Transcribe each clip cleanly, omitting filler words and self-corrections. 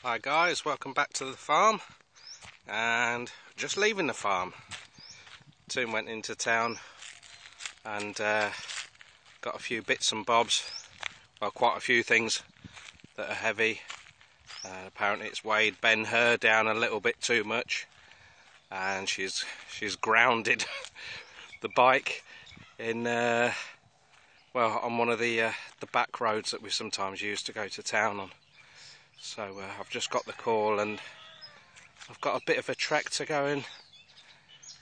Hi guys, welcome back to the farm, and just leaving the farm. Toon went into town and got a few bits and bobs, well, quite a few things that are heavy. Apparently it's weighed Ben-Hur down a little bit too much, and she's grounded the bike in well, on one of the back roads that we sometimes use to go to town on. So I've just got the call and I've got a bit of a trek to go and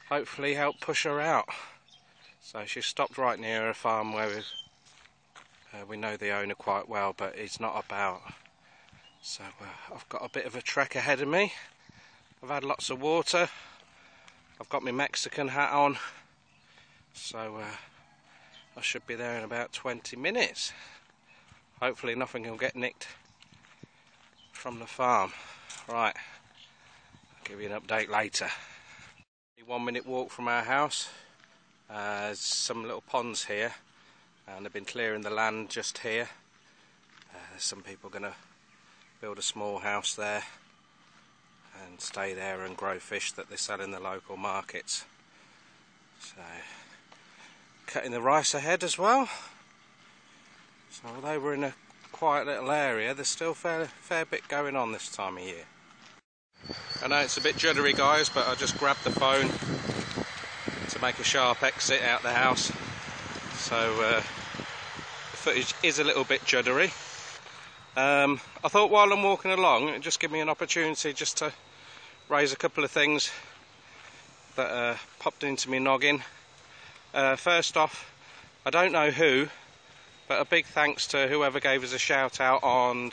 hopefully help push her out. So she's stopped right near a farm where we know the owner quite well, but he's not about. So I've got a bit of a trek ahead of me. I've had lots of water. I've got my Mexican hat on. So I should be there in about 20 minutes. Hopefully nothing will get nicked from the farm. Right, I'll give you an update later. A 1 minute walk from our house. There's some little ponds here, and they've been clearing the land just here. There's some people going to build a small house there and stay there and grow fish that they sell in the local markets. So, cutting the rice ahead as well. So although we're in a quiet little area, there's still a fair bit going on this time of year. I know it's a bit juddery guys, but I just grabbed the phone to make a sharp exit out the house. So the footage is a little bit juddery. I thought while I'm walking along, it'd just give me an opportunity just to raise a couple of things that popped into me noggin. First off, I don't know who, but a big thanks to whoever gave us a shout out on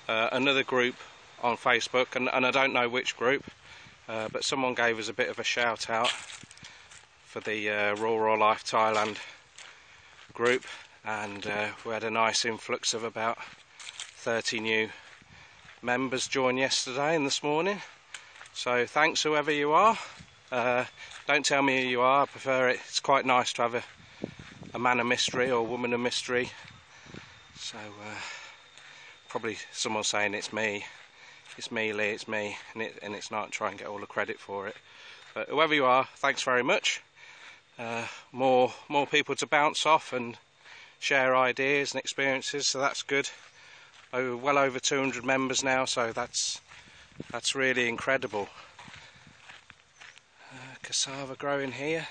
another group on Facebook, and I don't know which group, but someone gave us a bit of a shout out for the Rural Life Thailand group, and we had a nice influx of about 30 new members join yesterday and this morning. So thanks whoever you are. Don't tell me who you are, I prefer it. It's quite nice to have a man of mystery or woman of mystery. So probably someone saying it's me, Lee, it's me, and it's not. Try and get all the credit for it. But whoever you are, thanks very much. More people to bounce off and share ideas and experiences, so that's good. Well over 200 members now, so that's really incredible. Cassava growing here.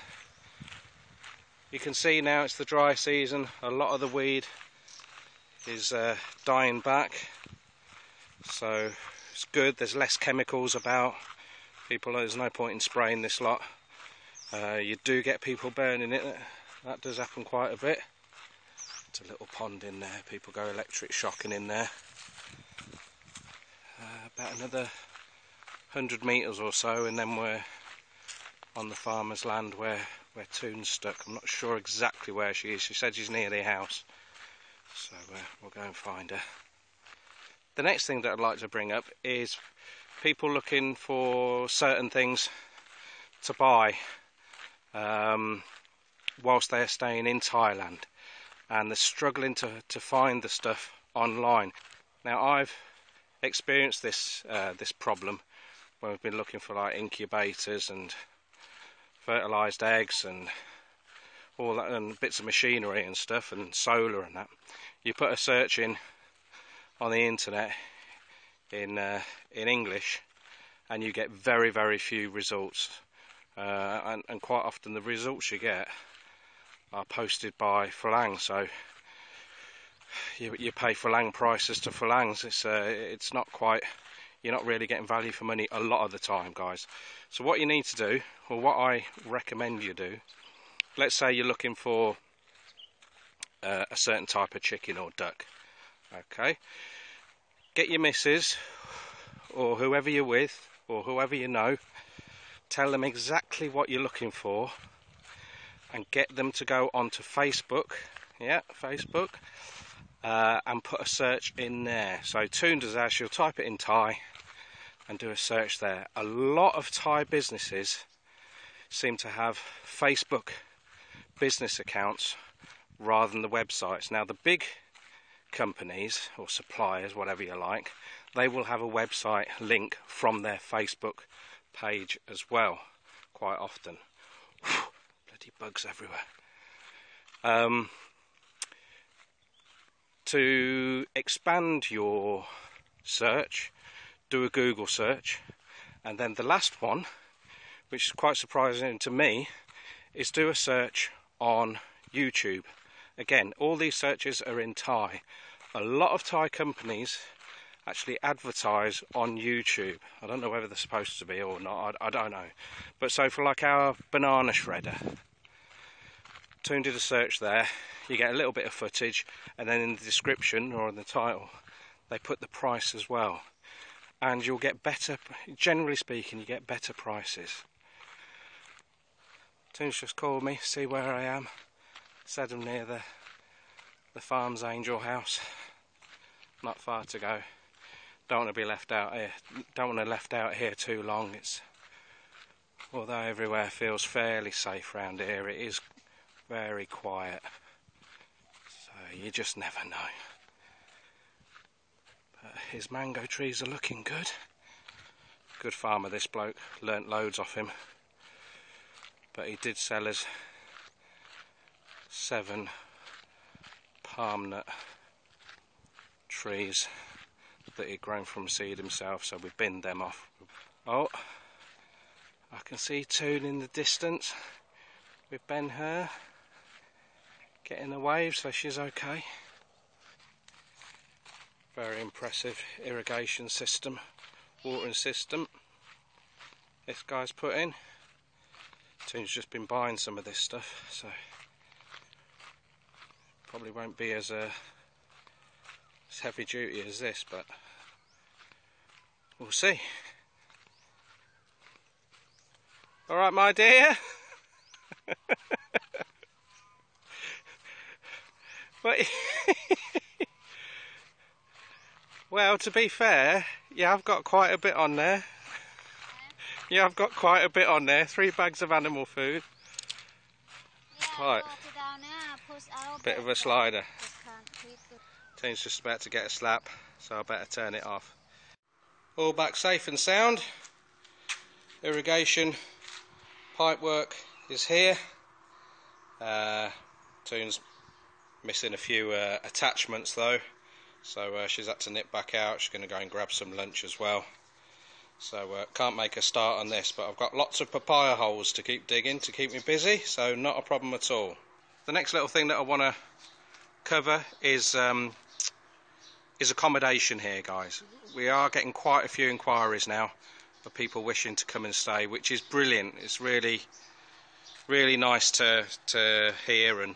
You can see now it's the dry season. A lot of the weed is dying back, so it's good. There's less chemicals about. There's no point in spraying this lot. You do get people burning it. That does happen quite a bit. It's a little pond in there. People go electric shocking in there. About another 100 metres or so, and then we're on the farmer's land where Toon's stuck. I'm not sure exactly where she is. She said she's near the house, so we'll go and find her. The next thing that I'd like to bring up is people looking for certain things to buy whilst they're staying in Thailand, and they're struggling to find the stuff online. Now I've experienced this problem when we've been looking for like incubators and fertilised eggs and all that, and bits of machinery and stuff, and solar and that. You put a search in on the internet in English, and you get very, very few results, and quite often the results you get are posted by Falang, so you pay Falang prices to Falangs. It's not quite, you're not really getting value for money a lot of the time, guys. So what you need to do, or what I recommend you do, let's say you're looking for a certain type of chicken or duck. Okay, get your missus or whoever you're with or whoever you know, tell them exactly what you're looking for, and get them to go onto Facebook, Facebook, and put a search in there. So Toon does that. She'll type it in Thai and do a search there. A lot of Thai businesses seem to have Facebook business accounts rather than the websites. Now the big companies or suppliers, whatever you like, they will have a website link from their Facebook page as well, quite often. Whew, bloody bugs everywhere. To expand your search, do a Google search, and then the last one, which is quite surprising to me, is do a search on YouTube. Again, all these searches are in Thai. A lot of Thai companies actually advertise on YouTube. I don't know whether they're supposed to be or not, I don't know. But so for like our banana shredder, Toon did a search there, you get a little bit of footage, and then in the description or in the title they put the price as well, and you'll get better, generally speaking, you get better prices. Toon's just called me, see where I am, said I'm near the farm's angel house, not far to go. Don't want to be left out here, don't want to be left out here too long. It's, although everywhere feels fairly safe around here, it is very quiet, so you just never know. But his mango trees are looking good. Good farmer, this bloke, learnt loads off him, but he did sell us 7 palm nut trees that he'd grown from seed himself, so we binned them off. Oh, I can see Toon in the distance with Ben-Hur getting a wave, so she's okay. Very impressive irrigation system, watering system this guy's put in. Toon's just been buying some of this stuff, so probably won't be as heavy duty as this, but we'll see. Alright, my dear. Well, to be fair, yeah, I've got quite a bit on there. Yeah, I've got quite a bit on there. 3 bags of animal food. Right. Bit of a slider. Toon's just about to get a slap, so I better turn it off. All back safe and sound. Irrigation pipe work is here. Toon's missing a few attachments though, so she's had to nip back out. She's going to go and grab some lunch as well. So can't make a start on this, but I've got lots of papaya holes to keep digging to keep me busy, so not a problem at all. The next little thing that I want to cover is accommodation here, guys. We are getting quite a few inquiries now of people wishing to come and stay, which is brilliant. It's really nice to hear and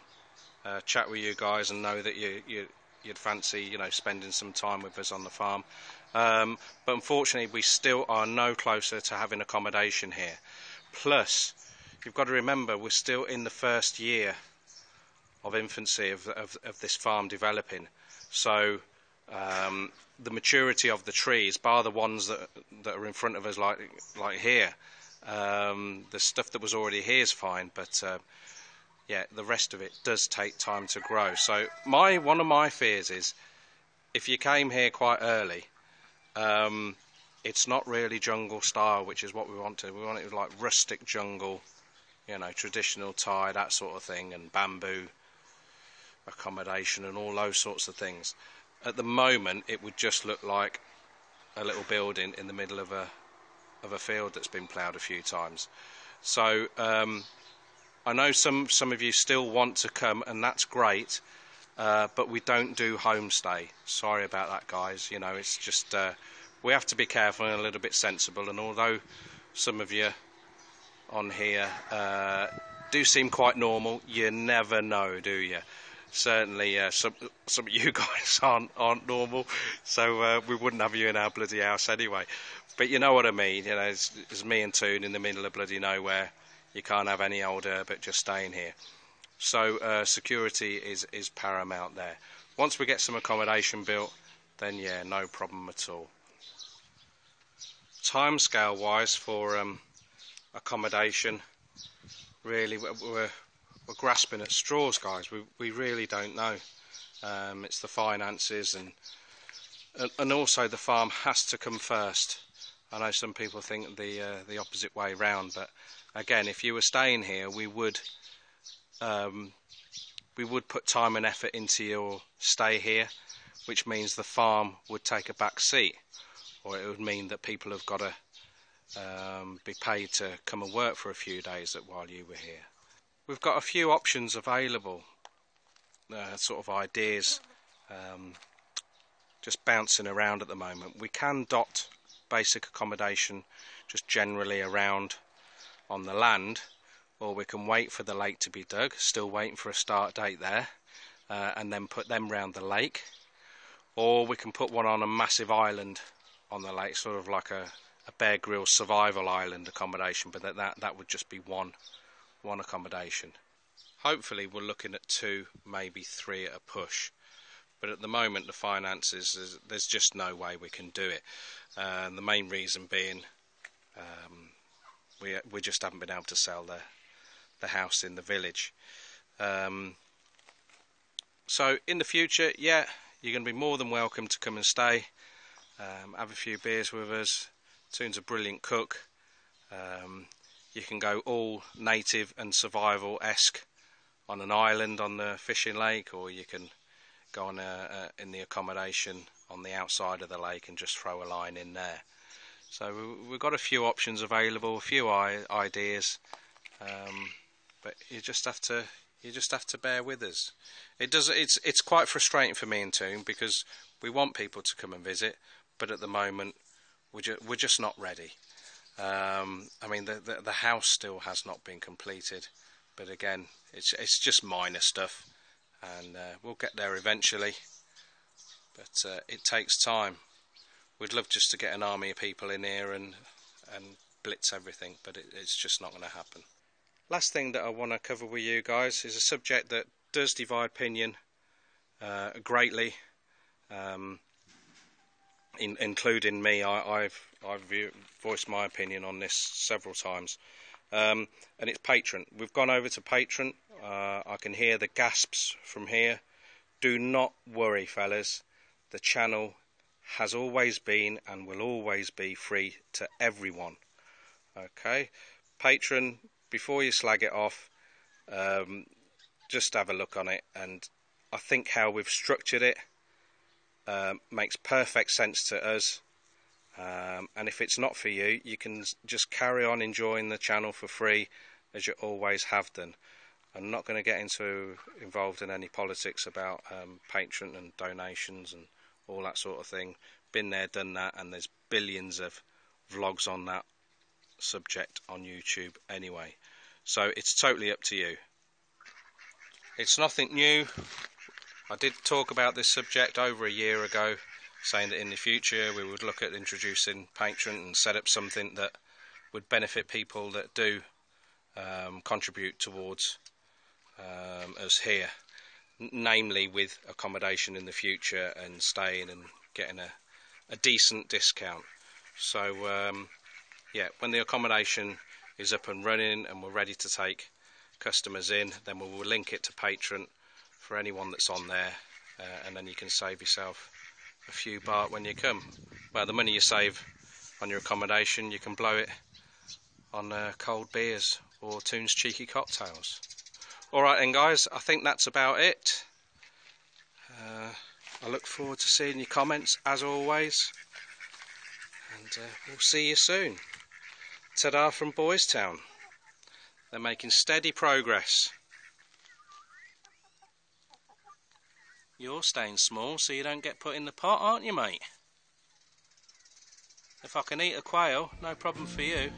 chat with you guys and know that you'd fancy, you know, spending some time with us on the farm. But unfortunately we still are no closer to having accommodation here. Plus, you've got to remember, we're still in the first year of infancy of this farm developing. So the maturity of the trees, bar the ones that are in front of us, like here, the stuff that was already here is fine, but yeah, the rest of it does take time to grow. So one of my fears is, if you came here quite early, it's not really jungle style, which is what we wanted. We want it like rustic jungle, you know, traditional Thai, that sort of thing, and bamboo accommodation and all those sorts of things. At the moment, it would just look like a little building in the middle of a field that's been ploughed a few times. So I know some of you still want to come, and that's great, but we don't do homestay. Sorry about that, guys. You know, it's just we have to be careful and a little bit sensible. And although some of you on here do seem quite normal, you never know, do you? Certainly some of you guys aren't normal, so we wouldn't have you in our bloody house anyway. But you know what I mean, you know, it's me and Toon in the middle of bloody nowhere. You can't have any old but just staying here. So security is paramount there. Once we get some accommodation built, then yeah, no problem at all. Timescale wise for accommodation, really we're grasping at straws, guys. We really don't know. It's the finances, and also the farm has to come first. I know some people think the opposite way round, but again, if you were staying here, we would put time and effort into your stay here, which means the farm would take a back seat, or it would mean that people have got to be paid to come and work for a few days while you were here. We've got a few options available, sort of ideas, just bouncing around at the moment. We can dot basic accommodation just generally around on the land, or we can wait for the lake to be dug, still waiting for a start date there, and then put them round the lake, or we can put one on a massive island on the lake, sort of like a Bear Grylls survival island accommodation, but that would just be one accommodation. Hopefully we're looking at 2, maybe 3 at a push, but at the moment the finances, there's just no way we can do it. And the main reason being we just haven't been able to sell the house in the village. So in the future, yeah, you're going to be more than welcome to come and stay, have a few beers with us. Toon's a brilliant cook. You can go all native and survival-esque on an island on the fishing lake, or you can go on in the accommodation on the outside of the lake and just throw a line in there. So we've got a few options available, a few ideas, but you just have to bear with us. It's quite frustrating for me and Toon, because we want people to come and visit, but at the moment we're just not ready. I mean, the house still has not been completed, but again, it's just minor stuff, and we'll get there eventually, but it takes time. We'd love just to get an army of people in here and blitz everything, but it's just not going to happen. Last thing that I want to cover with you guys is a subject that does divide opinion greatly, including me. I've voiced my opinion on this several times, and it's Patreon. We've gone over to Patreon. I can hear the gasps from here. Do not worry, fellas. The channel has always been and will always be free to everyone. Okay, Patreon, before you slag it off, just have a look on it, and I think how we've structured it makes perfect sense to us, and if it's not for you, you can just carry on enjoying the channel for free as you always have done. I'm not going to get involved in any politics about Patreon and donations and all that sort of thing. Been there, done that, and there's billions of vlogs on that subject on YouTube anyway, so it's totally up to you. It's nothing new. I did talk about this subject over a year ago, saying that in the future we would look at introducing Patreon and set up something that would benefit people that do contribute towards us here, namely with accommodation in the future and staying and getting a decent discount. So yeah, when the accommodation is up and running and we're ready to take customers in, then we will link it to Patreon for anyone that's on there, and then you can save yourself a few baht when you come. Well, the money you save on your accommodation, you can blow it on cold beers or Toon's cheeky cocktails. Alright then guys, I think that's about it. I look forward to seeing your comments as always, and we'll see you soon. Ta-da from Boys Town. They're making steady progress. You're staying small so you don't get put in the pot, aren't you, mate? If I can eat a quail, no problem for you.